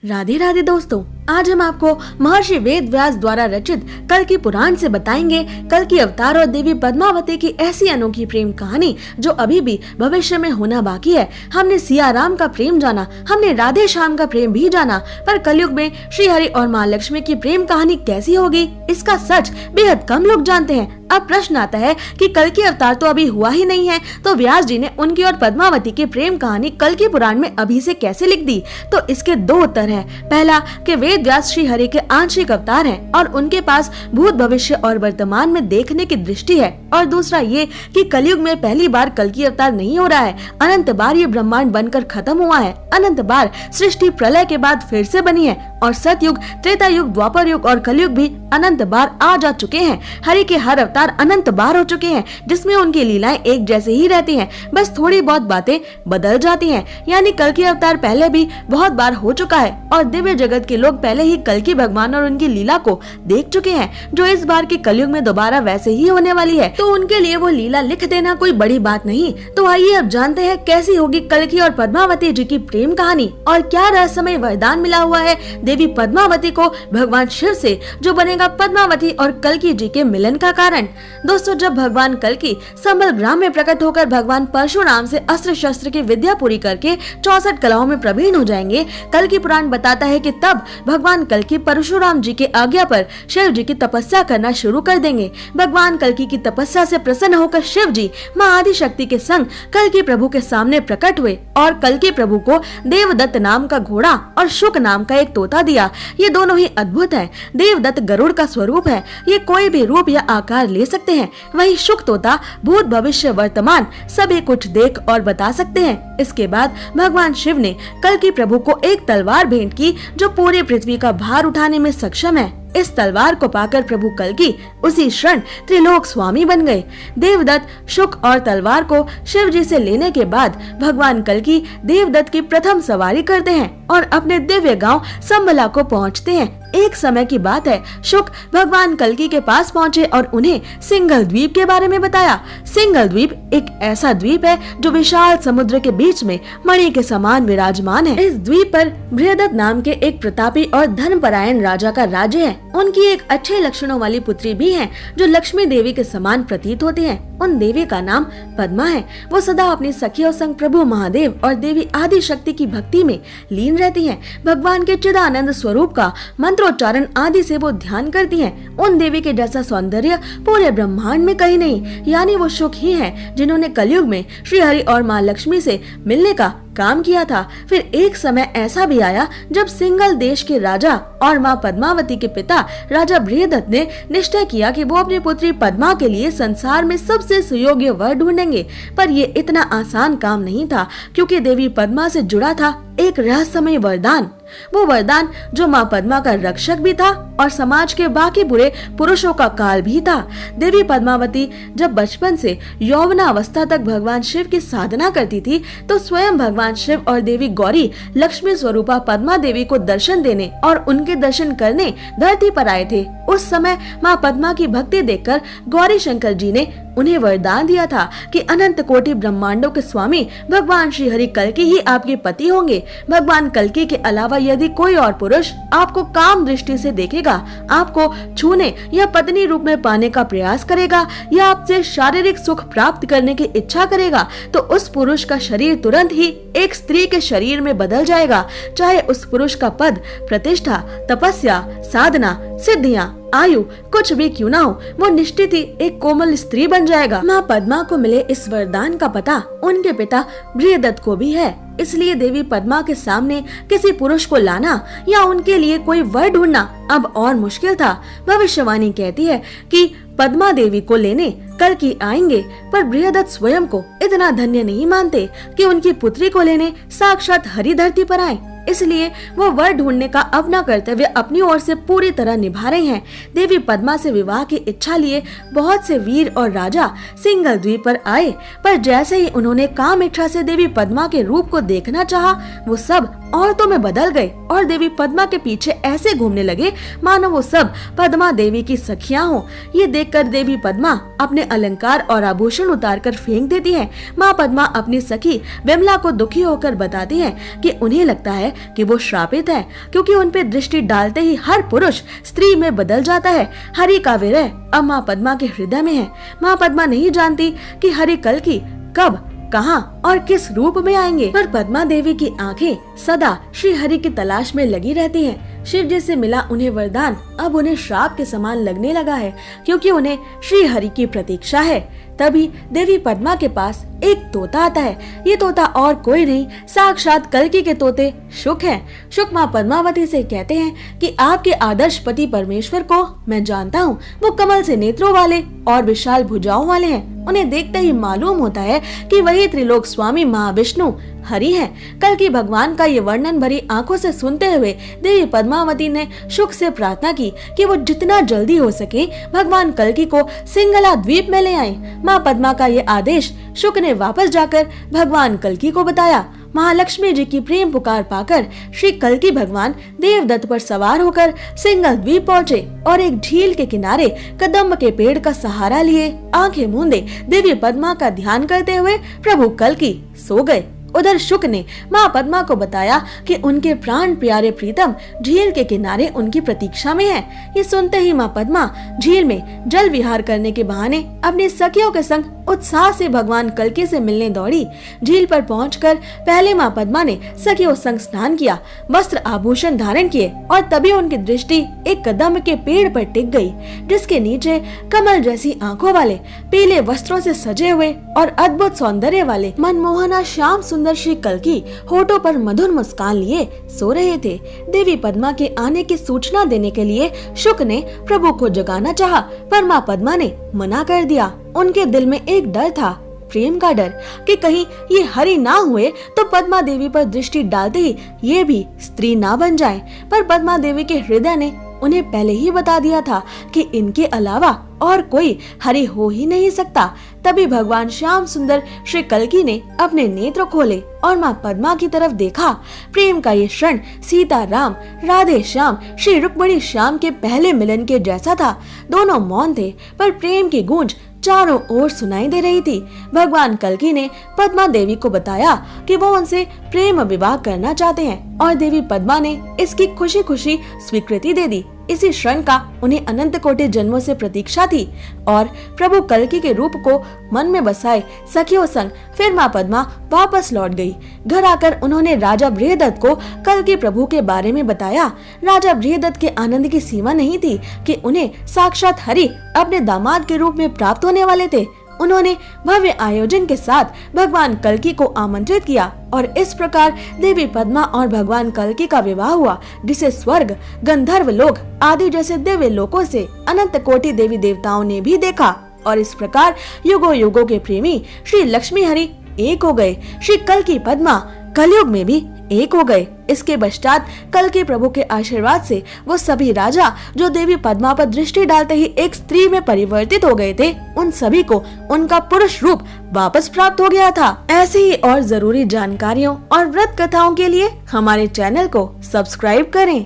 राधे राधे दोस्तों, आज हम आपको महर्षि वेद व्यास द्वारा रचित कल्कि पुराण से बताएंगे कल्कि अवतार और देवी पद्मावती की ऐसी अनोखी प्रेम कहानी जो अभी भी भविष्य में होना बाकी है। हमने सिया राम का प्रेम जाना, हमने राधे श्याम का प्रेम भी जाना, पर कलयुग में श्री हरि और माँ लक्ष्मी की प्रेम कहानी कैसी होगी, इसका सच बेहद कम लोग जानते हैं। अब प्रश्न आता है कि कल्कि अवतार तो अभी हुआ ही नहीं है, तो व्यास जी ने उनकी और पद्मावती की प्रेम कहानी कल्कि पुराण में अभी से कैसे लिख दी? तो इसके दो उत्तर हैं। पहला कि वेद व्यास श्री हरि के आंशिक अवतार हैं और उनके पास भूत भविष्य और वर्तमान में देखने की दृष्टि है, और दूसरा ये कि कलयुग में पहली बार कल्कि अवतार नहीं हो रहा है, अनंत बार ये ब्रह्मांड बनकर खत्म हुआ है, अनंत बार सृष्टि प्रलय के बाद फिर से बनी है, और सतयुग, त्रेता युग, द्वापर युग और कलयुग भी अनंत बार आ जा चुके हैं। हरि के हर अवतार अनंत बार हो चुके हैं, जिसमें उनकी लीलाएं एक जैसे ही रहती हैं, बस थोड़ी बहुत बातें बदल जाती हैं। यानी कल्कि अवतार पहले भी बहुत बार हो चुका है और दिव्य जगत के लोग पहले ही कल्कि भगवान और उनकी लीला को देख चुके हैं, जो इस बार के कलयुग में दोबारा वैसे ही होने वाली है, तो उनके लिए वो लीला लिख देना कोई बड़ी बात नहीं। तो आइए अब जानते हैं कैसी होगी कल्कि और पद्मावती जी की प्रेम कहानी, और क्या रहस्यमय वरदान मिला हुआ है देवी पद्मावती को भगवान शिव से, जो बनेगा पद्मावती और कल्कि जी के मिलन का कारण। दोस्तों, जब भगवान कल्कि संबल ग्राम में प्रकट होकर भगवान परशुराम से अस्त्र शस्त्र की विद्या पूरी करके 64 कलाओं में प्रवीण हो जाएंगे, कल्कि पुराण बताता है कि तब भगवान कल्कि परशुराम जी के आज्ञा पर शिव जी की तपस्या करना शुरू कर देंगे। भगवान कल्कि की तपस्या से प्रसन्न होकर शिव जी माँ आदिशक्ति के संग कल्कि प्रभु के सामने प्रकट हुए और कल्कि प्रभु को देवदत्त नाम का घोड़ा और शुक नाम का एक तोता दिया। ये दोनों ही अद्भुत हैं। देवदत्त गरुड़ का स्वरूप है, ये कोई भी रूप या आकार ले सकते हैं, वही शुक तोता भूत भविष्य वर्तमान सभी कुछ देख और बता सकते हैं। इसके बाद भगवान शिव ने कल्कि प्रभु को एक तलवार भेंट की जो पूरी पृथ्वी का भार उठाने में सक्षम है। इस तलवार को पाकर प्रभु कल्कि उसी क्षण त्रिलोक स्वामी बन गए। देवदत्त शुक और तलवार को शिव जी से लेने के बाद भगवान कल्कि देवदत्त की प्रथम सवारी करते हैं और अपने दिव्य गांव संबला को पहुंचते हैं। एक समय की बात है, शुक भगवान कल्कि के पास पहुंचे और उन्हें सिंघल द्वीप के बारे में बताया। सिंघल द्वीप एक ऐसा द्वीप है जो विशाल समुद्र के बीच में मणि के समान विराजमान है। इस द्वीप पर बृहदत्त नाम के एक प्रतापी और धर्मपरायण राजा का राज्य है। उनकी एक अच्छे लक्षणों वाली पुत्री भी है जो लक्ष्मी देवी के समान प्रतीत होती है। उन देवी का नाम पद्मा है। वो सदा अपनी सखियों संग प्रभु महादेव और देवी आदिशक्ति की भक्ति में लीन रहती हैं। भगवान के चिदानंद स्वरूप का मंत्रोच्चारण आदि से वो ध्यान करती हैं। उन देवी के जैसा सौंदर्य पूरे ब्रह्मांड में कहीं नहीं। यानी वो शुक ही हैं जिन्होंने कलयुग में श्री हरि और माँ लक्ष्मी से मिलने का काम किया था। फिर एक समय ऐसा भी आया जब सिंघल देश के राजा और माँ पद्मावती के पिता राजा बृहदत्त ने निश्चय किया कि वो अपनी पुत्री पद्मा के लिए संसार में सबसे सुयोग्य वर ढूंढेंगे। पर ये इतना आसान काम नहीं था, क्योंकि देवी पद्मा से जुड़ा था एक रहस्यमय वरदान। वो वरदान जो माँ पद्मा का रक्षक भी था और समाज के बाकी बुरे पुरुषों का काल भी था। देवी पद्मावती जब बचपन से यौवनावस्था तक भगवान शिव की साधना करती थी, तो स्वयं भगवान शिव और देवी गौरी लक्ष्मी स्वरूपा पद्मा देवी को दर्शन देने और उनके दर्शन करने धरती पर आए थे। उस समय माँ पद्मा की भक्ति देखकर गौरी शंकर जी ने उन्हें वरदान दिया था कि अनंत कोटि ब्रह्मांडों के स्वामी भगवान श्री हरि कल्कि ही आपके पति होंगे। भगवान कल्कि के अलावा यदि कोई और पुरुष आपको काम दृष्टि से देखेगा, आपको छूने या पत्नी रूप में पाने का प्रयास करेगा या आपसे शारीरिक सुख प्राप्त करने की इच्छा करेगा, तो उस पुरुष का शरीर तुरंत ही एक स्त्री के शरीर में बदल जाएगा। चाहे उस पुरुष का पद, प्रतिष्ठा, तपस्या, साधना, सिद्धियाँ, आयु कुछ भी क्यों ना हो, वो निश्चित ही एक कोमल स्त्री बन जाएगा। माँ पद्मा को मिले इस वरदान का पता उनके पिता बृहदत्त को भी है। इसलिए देवी पद्मा के सामने किसी पुरुष को लाना या उनके लिए कोई वर ढूंढना अब और मुश्किल था। भविष्यवाणी कहती है कि पद्मा देवी को लेने कल्कि आएंगे, पर बृहदत्त स्वयं को इतना धन्य नहीं मानते कि उनकी पुत्री को लेने साक्षात हरि धरती पर आए। इसलिए वो वर ढूंढने का अपना कर्तव्य अपनी ओर से पूरी तरह निभा रहे हैं। देवी पद्मा से विवाह की इच्छा लिए बहुत से वीर और राजा सिंघल द्वीप पर आए, पर जैसे ही उन्होंने काम इच्छा से देवी पद्मा के रूप को देखना चाहा, वो सब औरतों में बदल गए और देवी पद्मा के पीछे ऐसे घूमने लगे मानो वो सब पद्मा देवी की सखियां हो। ये देखकर देवी पद्मा अपने अलंकार और आभूषण उतारकर फेंक देती है। माँ पद्मा अपनी सखी विमला को दुखी होकर बताती है कि उन्हें लगता है कि वो श्रापित है, क्योंकि उन पे दृष्टि डालते ही हर पुरुष स्त्री में बदल जाता है। हरि का विरह अब माँ पद्मा के हृदय में है। माँ पद्मा नहीं जानती कि हरि कल्कि कब, कहाँ और किस रूप में आएंगे, पर पद्मा देवी की आंखें सदा श्री हरि की तलाश में लगी रहती हैं। शिव जी से मिला उन्हें वरदान अब उन्हें श्राप के समान लगने लगा है, क्योंकि उन्हें श्री हरि की प्रतीक्षा है। तभी देवी पद्मा के पास एक तोता आता है। ये तोता और कोई नहीं, साक्षात कल्कि के तोते शुक हैं। शुक माँ पद्मावती से कहते हैं कि आपके आदर्श पति परमेश्वर को मैं जानता हूँ। वो कमल से नेत्रों वाले और विशाल भुजाओं वाले हैं। उन्हें देखते ही मालूम होता है कि वही त्रिलोक स्वामी महाविष्णु हरि हैं। कल्कि भगवान का ये वर्णन भरी आंखों से सुनते हुए देवी पद्मावती ने शुक से प्रार्थना की कि वो जितना जल्दी हो सके भगवान कल्कि को सिंगला द्वीप में ले आए। माँ पद्मा का ये आदेश शुक ने वापस जाकर भगवान कल्कि को बताया। महालक्ष्मी जी की प्रेम पुकार पाकर श्री कल्कि भगवान देवदत्त पर सवार होकर सिंगल द्वीप पहुँचे और एक झील के किनारे कदम्ब के पेड़ का सहारा लिए आंखें मूंदे देवी पद्मा का ध्यान करते हुए प्रभु कल्कि सो गए। उधर शुक ने माँ पद्मा को बताया कि उनके प्राण प्यारे प्रीतम झील के किनारे उनकी प्रतीक्षा में है। ये सुनते ही माँ पद्मा झील में जल विहार करने के बहाने अपनी सखियों के संग उत्साह से भगवान कल्कि से मिलने दौड़ी। झील पर पहुंचकर पहले माँ पद्मा ने सखियों संग स्नान किया, वस्त्र आभूषण धारण किए और तभी उनकी दृष्टि एक कदम्ब के पेड़ पर टिक गई, जिसके नीचे कमल जैसी आंखों वाले पीले वस्त्रों से सजे हुए और अद्भुत सौंदर्य वाले मनमोहना श्याम सुंदर श्री कल्कि होठों पर मधुर मुस्कान लिए सो रहे थे। देवी पद्मा के आने की सूचना देने के लिए शुक ने प्रभु को जगाना चाहा, पर माँ पद्मा ने मना कर दिया। उनके दिल में एक डर था, प्रेम का डर, कि कहीं ये हरि ना हुए तो पद्मा देवी पर दृष्टि डालते ही ये भी स्त्री ना बन जाए। पर पद्मा देवी के हृदय ने उन्हें पहले ही बता दिया था कि इनके अलावा और कोई हरि हो ही नहीं सकता। तभी भगवान श्याम सुंदर श्री कल्कि ने अपने नेत्र खोले और माँ पद्मा की तरफ देखा। प्रेम का ये क्षण सीता राम, राधे श्याम, श्री रुक्मिणी श्याम के पहले मिलन के जैसा था। दोनों मौन थे, पर प्रेम की गूंज चारों ओर सुनाई दे रही थी। भगवान कल्कि ने पद्मा देवी को बताया कि वो उनसे प्रेम विवाह करना चाहते हैं और देवी पद्मा ने इसकी खुशी खुशी स्वीकृति दे दी। इसी क्षण का उन्हें अनंत कोटि जन्मों से प्रतीक्षा थी और प्रभु कल्कि के रूप को मन में बसाए सखियों संग फिर माँ पद्मा वापस लौट गई। घर आकर उन्होंने राजा बृहदत्त को कल्कि प्रभु के बारे में बताया। राजा बृहदत्त के आनंद की सीमा नहीं थी कि उन्हें साक्षात हरि अपने दामाद के रूप में प्राप्त होने वाले थे। उन्होंने भव्य आयोजन के साथ भगवान कल्कि को आमंत्रित किया और इस प्रकार देवी पद्मा और भगवान कल्कि का विवाह हुआ, जिसे स्वर्ग, गंधर्व लोक आदि जैसे दिव्य लोकों से अनंत कोटि देवी देवताओं ने भी देखा। और इस प्रकार युगों युगों के प्रेमी श्री लक्ष्मी हरि एक हो गए। श्री कल्कि पद्मा कलयुग में भी एक हो गए। इसके पश्चात कल्कि प्रभु के आशीर्वाद से वो सभी राजा जो देवी पद्मा पर दृष्टि डालते ही एक स्त्री में परिवर्तित हो गए थे, उन सभी को उनका पुरुष रूप वापस प्राप्त हो गया था। ऐसी ही और जरूरी जानकारियों और व्रत कथाओं के लिए हमारे चैनल को सब्सक्राइब करें।